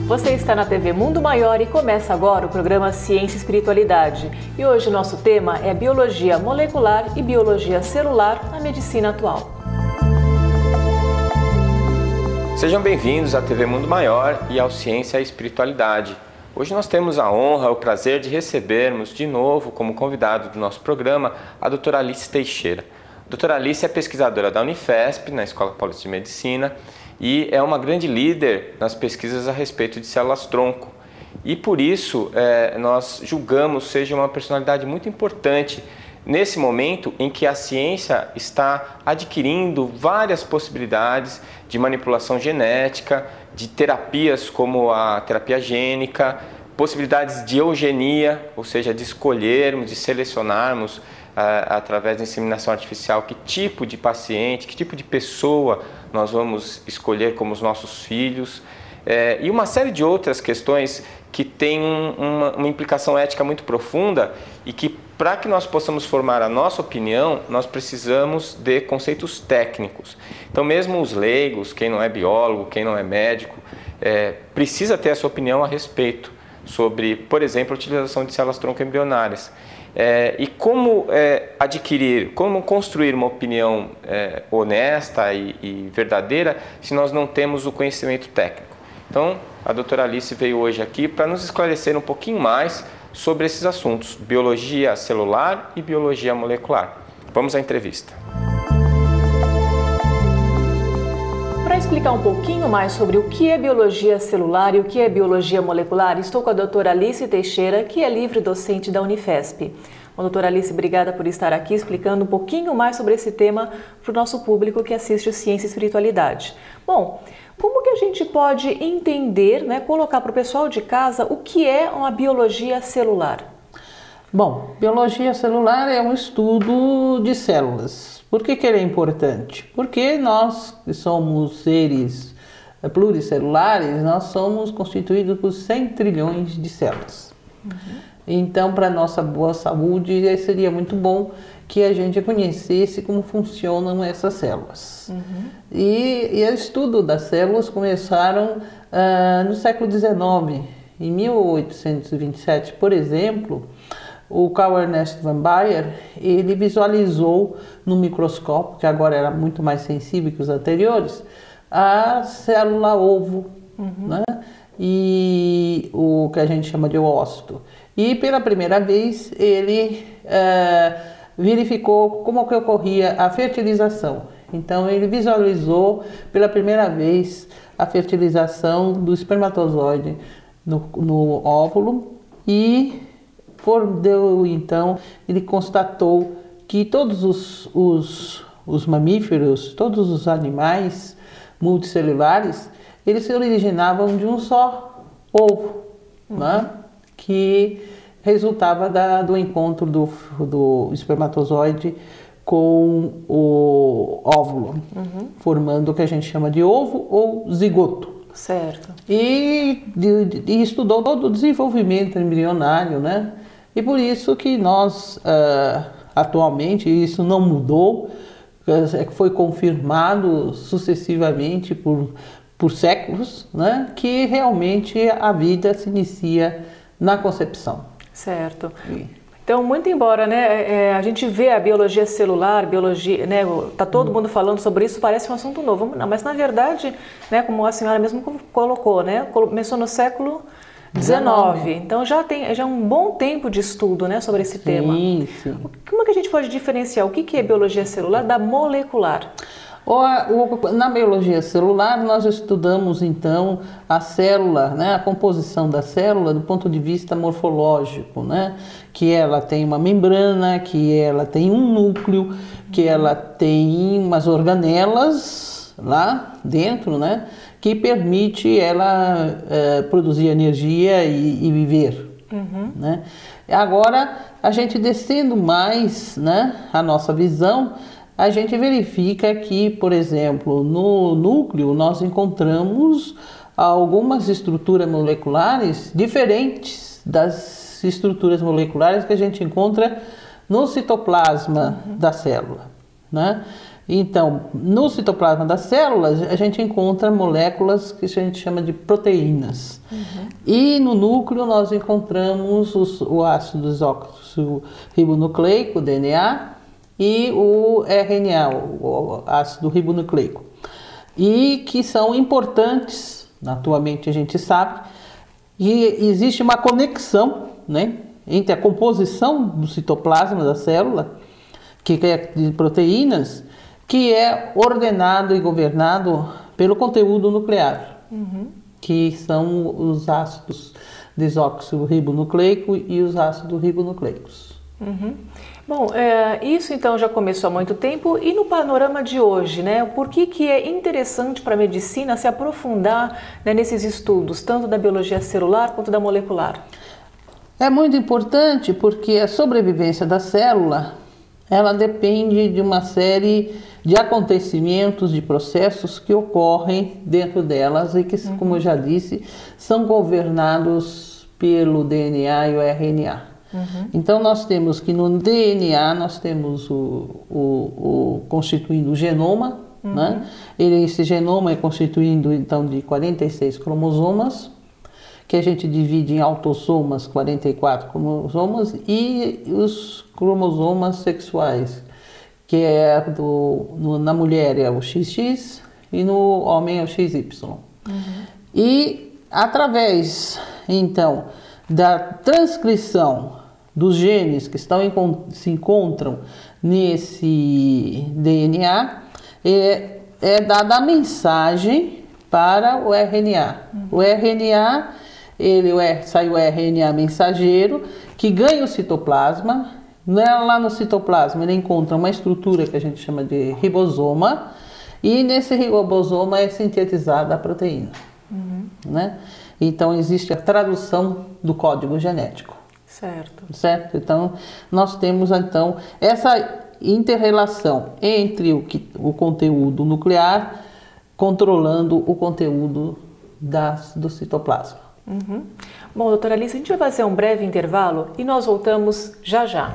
Você está na TV Mundo Maior e começa agora o programa Ciência e Espiritualidade. E hoje o nosso tema é Biologia Molecular e Biologia Celular na Medicina Atual. Sejam bem-vindos à TV Mundo Maior e ao Ciência e Espiritualidade. Hoje nós temos a honra, o prazer de recebermos de novo como convidado do nosso programa a doutora Alice Teixeira. A doutora Alice é pesquisadora da Unifesp, na Escola Paulista de Medicina, e é uma grande líder nas pesquisas a respeito de células-tronco. E por isso nós julgamos seja uma personalidade muito importante nesse momento em que a ciência está adquirindo várias possibilidades de manipulação genética, de terapias como a terapia gênica, possibilidades de eugenia, ou seja, de escolhermos, de selecionarmos através da inseminação artificial que tipo de paciente, que tipo de pessoa nós vamos escolher como os nossos filhos, e uma série de outras questões que têm uma implicação ética muito profunda e que, para que nós possamos formar a nossa opinião, nós precisamos de conceitos técnicos. Então, mesmo os leigos, quem não é biólogo, quem não é médico, precisa ter essa opinião a respeito sobre, por exemplo, a utilização de células-tronco embrionárias. E como adquirir, como construir uma opinião honesta e verdadeira se nós não temos o conhecimento técnico. Então, a doutora Alice veio hoje aqui para nos esclarecer um pouquinho mais sobre esses assuntos, biologia celular e biologia molecular. Vamos à entrevista. Para explicar um pouquinho mais sobre o que é biologia celular e o que é biologia molecular, estou com a doutora Alice Teixeira, que é livre docente da Unifesp. Bom, doutora Alice, obrigada por estar aqui explicando um pouquinho mais sobre esse tema para o nosso público que assiste o Ciência e Espiritualidade. Bom, como que a gente pode entender, colocar para o pessoal de casa o que é uma biologia celular? Bom, biologia celular é um estudo de células. Por que ele é importante? Porque nós, que somos seres pluricelulares, nós somos constituídos por 100 trilhões de células. Então, para a nossa boa saúde, seria muito bom que a gente conhecesse como funcionam essas células. E o estudo das células começaram no século XIX. Em 1827, por exemplo, o Carl Ernst von Baer, ele visualizou no microscópio, que agora era muito mais sensível que os anteriores, a célula ovo, e o que a gente chama de ócito. E pela primeira vez ele verificou como que ocorria a fertilização. Então ele visualizou pela primeira vez a fertilização do espermatozoide no óvulo e então ele constatou que todos os mamíferos, todos os animais multicelulares, eles se originavam de um só ovo, que resultava do encontro do espermatozoide com o óvulo, formando o que a gente chama de ovo ou zigoto. Certo. E estudou todo o desenvolvimento embrionário, E por isso que nós, atualmente, isso não mudou, foi confirmado sucessivamente por séculos, que realmente a vida se inicia na concepção. Certo. Então, muito embora a gente vê a biologia celular, tá todo mundo falando sobre isso, parece um assunto novo. Não, mas na verdade, como a senhora mesmo colocou, começou no século XIX. Então já é um bom tempo de estudo sobre esse tema. Sim. Como é que a gente pode diferenciar o que é biologia celular da molecular? Na biologia celular, nós estudamos, então, a célula, a composição da célula do ponto de vista morfológico, que ela tem uma membrana, que ela tem um núcleo, que ela tem umas organelas lá dentro, que permite ela produzir energia e viver. Agora, a gente descendo mais a nossa visão, a gente verifica que, por exemplo, no núcleo nós encontramos algumas estruturas moleculares diferentes das estruturas moleculares que a gente encontra no citoplasma da célula, Então, no citoplasma das células, a gente encontra moléculas que a gente chama de proteínas. E no núcleo nós encontramos o ácido desoxirribonucleico, DNA, e o RNA, o ácido ribonucleico. E que são importantes, atualmente a gente sabe, e existe uma conexão, né, entre a composição do citoplasma da célula, que é de proteínas, que é ordenado e governado pelo conteúdo nuclear, que são os ácidos desoxirribonucleico e os ácidos ribonucleicos. Bom, isso então já começou há muito tempo, e no panorama de hoje, né, por que é interessante para a medicina se aprofundar, né, nesses estudos, tanto da biologia celular quanto da molecular? É muito importante porque a sobrevivência da célula, ela depende de uma série de acontecimentos, de processos que ocorrem dentro delas e que, como eu já disse, são governados pelo DNA e o RNA. Então nós temos que no DNA nós temos constituindo o genoma, né? Esse genoma é constituído então de 46 cromossomas, que a gente divide em autossomas, 44 cromosomas, e os cromossomas sexuais, que é na mulher é o XX e no homem é o XY. E através, então, da transcrição dos genes que se encontram nesse DNA, é dada a mensagem para o RNA. O RNA, sai o RNA mensageiro, que ganha o citoplasma. Lá no citoplasma ele encontra uma estrutura que a gente chama de ribosoma, e nesse ribosoma é sintetizada a proteína. Né? Então existe a tradução do código genético. Certo? Então nós temos então essa inter-relação entre o conteúdo nuclear controlando o conteúdo do citoplasma. Bom, doutora Alice, a gente vai fazer um breve intervalo e nós voltamos já já.